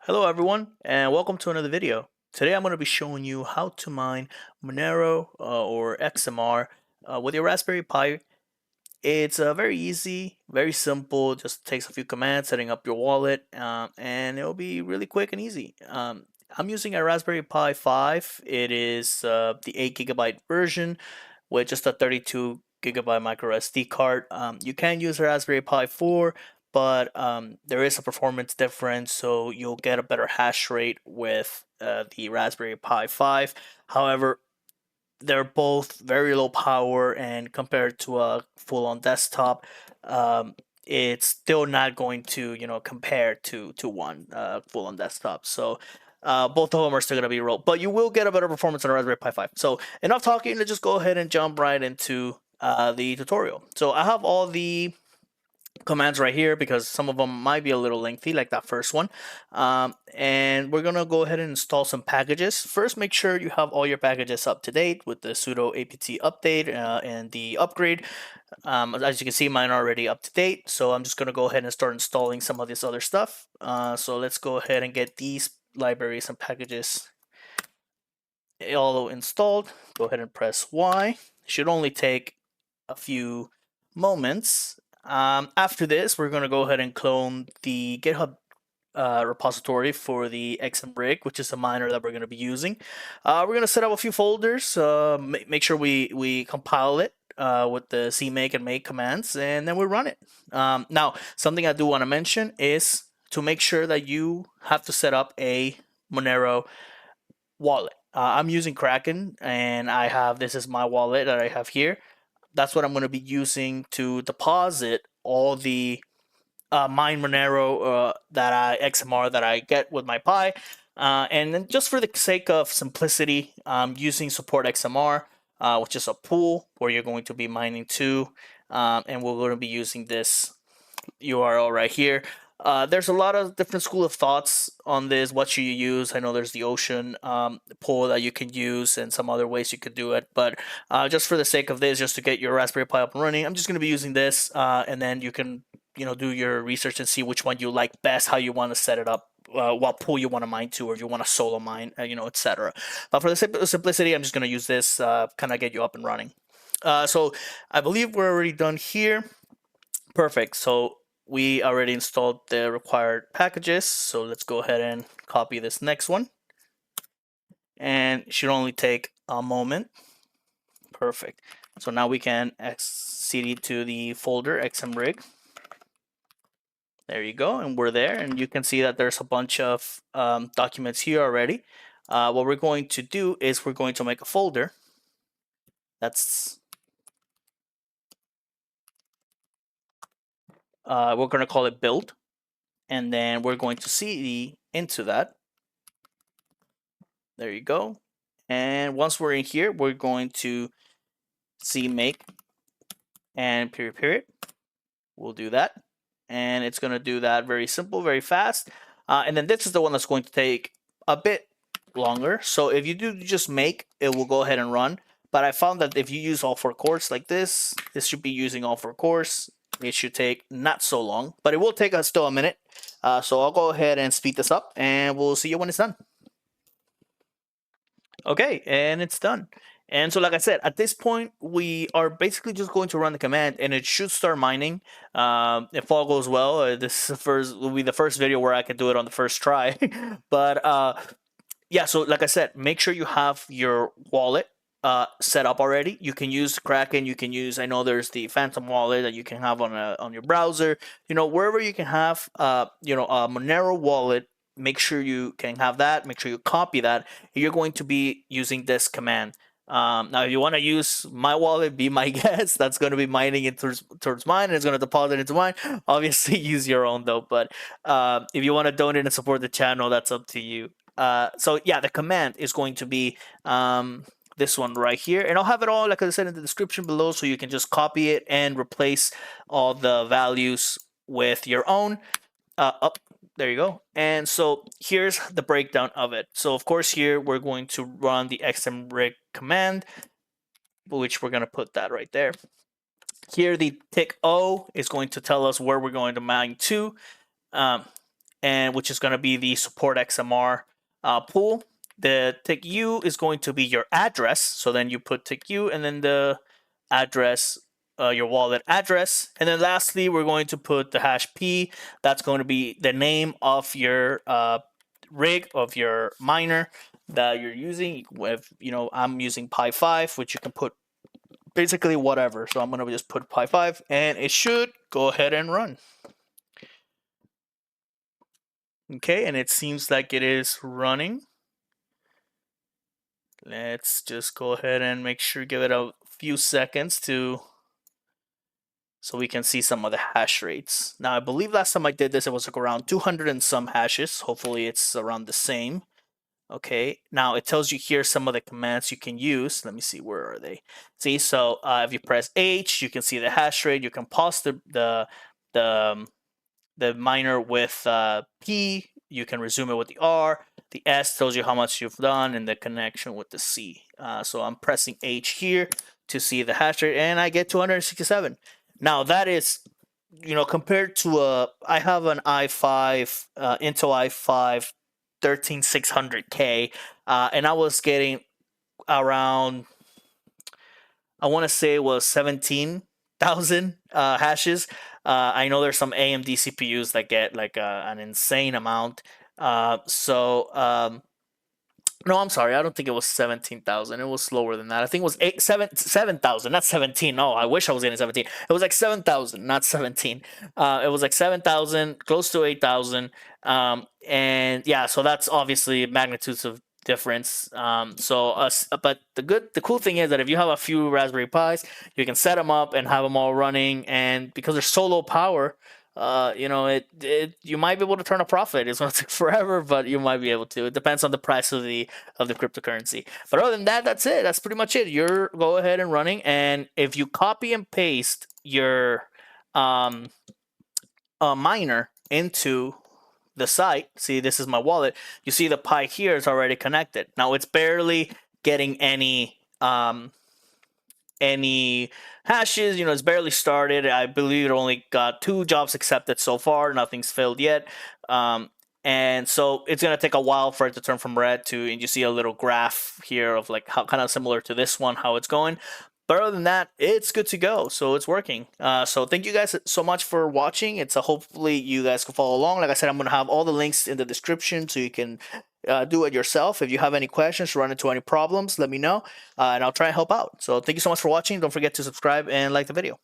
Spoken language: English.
Hello everyone and welcome to another video. Today I'm going to be showing you how to mine Monero or XMR with your Raspberry Pi. It's very easy, very simple, just takes a few commands, setting up your wallet, and it'll be really quick and easy. I'm using a Raspberry Pi 5. It is the 8 GB version with just a 32 GB micro SD card. You can use a Raspberry Pi 4, but there is a performance difference, so you'll get a better hash rate with the Raspberry Pi 5. However, they're both very low power, and compared to a full-on desktop, it's still not going to compare to one full-on desktop. So both of them are still going to be rolled, but you will get a better performance on a Raspberry Pi 5. So enough talking, let's just go ahead and jump right into the tutorial. So I have all the commands right here because some of them might be a little lengthy, like that first one. And we're gonna go ahead and install some packages. First, make sure you have all your packages up to date with the sudo apt update and the upgrade. As you can see, mine are already up to date, so I'm just gonna go ahead and start installing some of this other stuff. So let's go ahead and get these libraries and packages all installed. Go ahead and press Y. It should only take a few moments. After this, we're going to go ahead and clone the GitHub repository for the Xmrig, which is a miner that we're going to be using. We're going to set up a few folders, make sure we compile it with the cmake and make commands, and then we run it. Now, something I do want to mention is to make sure that you have to set up a Monero wallet. I'm using Kraken, and this is my wallet that I have here. That's what I'm going to be using to deposit all the mine Monero XMR that I get with my Pi. And then just for the sake of simplicity, I'm using support XMR, which is a pool where you're going to be mining to. And we're going to be using this URL right here. There's a lot of different school of thoughts on this. What should you use? I know there's the Ocean pool that you can use and some other ways you could do it. But just for the sake of this, just to get your Raspberry Pi up and running, I'm just going to be using this. And then you can do your research and see which one you like best, how you want to set it up, what pool you want to mine to, or if you want to solo mine, etc. But for the simplicity, I'm just going to use this, kind of get you up and running. So I believe we're already done here. Perfect. So we already installed the required packages, so let's go ahead and copy this next one. And it should only take a moment. Perfect. So now we can cd to the folder xmrig. There you go, and we're there, and you can see that there's a bunch of documents here already. What we're going to do is we're going to make a folder that's we're going to call it build, and then we're going to cd into that. There you go. And once we're in here, we're going to cmake and period. We'll do that, and it's going to do that very simple, very fast. And then this is the one that's going to take a bit longer. So if you do just make, it will go ahead and run. But I found that if you use all 4 cores like this should be using all 4 cores. It should take not so long, but it will take us still a minute. So I'll go ahead and speed this up, and we'll see you when it's done. Okay, and it's done. And so, like I said, at this point, we are basically just going to run the command, and it should start mining. If all goes well, this will be the first video where I can do it on the first try. But yeah, so like I said, make sure you have your wallet set up already. You can use Kraken. You can use, I know there's the Phantom wallet that you can have on your browser. Wherever you can have a Monero wallet. Make sure you can have that. Make sure you copy that. You're going to be using this command. Now, if you want to use my wallet, be my guest. That's going to be mining it towards mine, and it's going to deposit into mine. Obviously, use your own though. But if you want to donate and support the channel, that's up to you. So yeah, the command is going to be this one right here, and I'll have it all, like I said, in the description below, so you can just copy it and replace all the values with your own. There you go. And so here's the breakdown of it. So of course here we're going to run the xmrig command, which we're going to put that right there. Here the tick O is going to tell us where we're going to mine to. And and which is going to be the support XMR pool. The tick-u is going to be your address. So then you put tick-u and then the address, your wallet address. And then lastly, we're going to put the hash p. That's going to be the name of your rig, of your miner that you're using. With, I'm using Pi5, which you can put basically whatever. So I'm going to just put Pi5 and it should go ahead and run. Okay, and it seems like it is running. Let's just go ahead and make sure, give it a few seconds so we can see some of the hash rates. Now, I believe last time I did this, it was like around 200 and some hashes. Hopefully it's around the same. Okay, now it tells you here some of the commands you can use. Let me see, where are they? See, so if you press H, you can see the hash rate. You can pause the miner with P. You can resume it with the R. The S tells you how much you've done, and the connection with the C. So I'm pressing H here to see the hash rate, and I get 267. Now that is, compared to I have an i5, Intel i5 13600K, and I was getting around, I want to say it was 17,000 hashes. I know there's some AMD CPUs that get like an insane amount. No, I'm sorry. I don't think it was 17,000. It was lower than that. I think it was 7,000, not 17. No, I wish I was getting 17. It was like 7,000, not 17. It was like 7,000, close to 8,000. And yeah, so that's obviously magnitudes of difference. But the cool thing is that if you have a few Raspberry Pis, you can set them up and have them all running. And because they're so low power, you might be able to turn a profit. It's going to take forever, but you might be able to. It depends on the price of the cryptocurrency. But other than that, that's it. That's pretty much it. You're go ahead and running, and if you copy and paste your miner into the site, see, this is my wallet. You see the Pi here is already connected. Now it's barely getting any hashes. It's barely started. I believe it only got 2 jobs accepted so far. Nothing's failed yet. And so it's going to take a while for it to turn from red to, and you see a little graph here of like how kind of similar to this one, how it's going. But other than that, it's good to go. So it's working. So thank you guys so much for watching. Hopefully you guys can follow along. Like I said, I'm going to have all the links in the description so you can do it yourself. If you have any questions, run into any problems, let me know, and I'll try and help out. So thank you so much for watching. Don't forget to subscribe and like the video.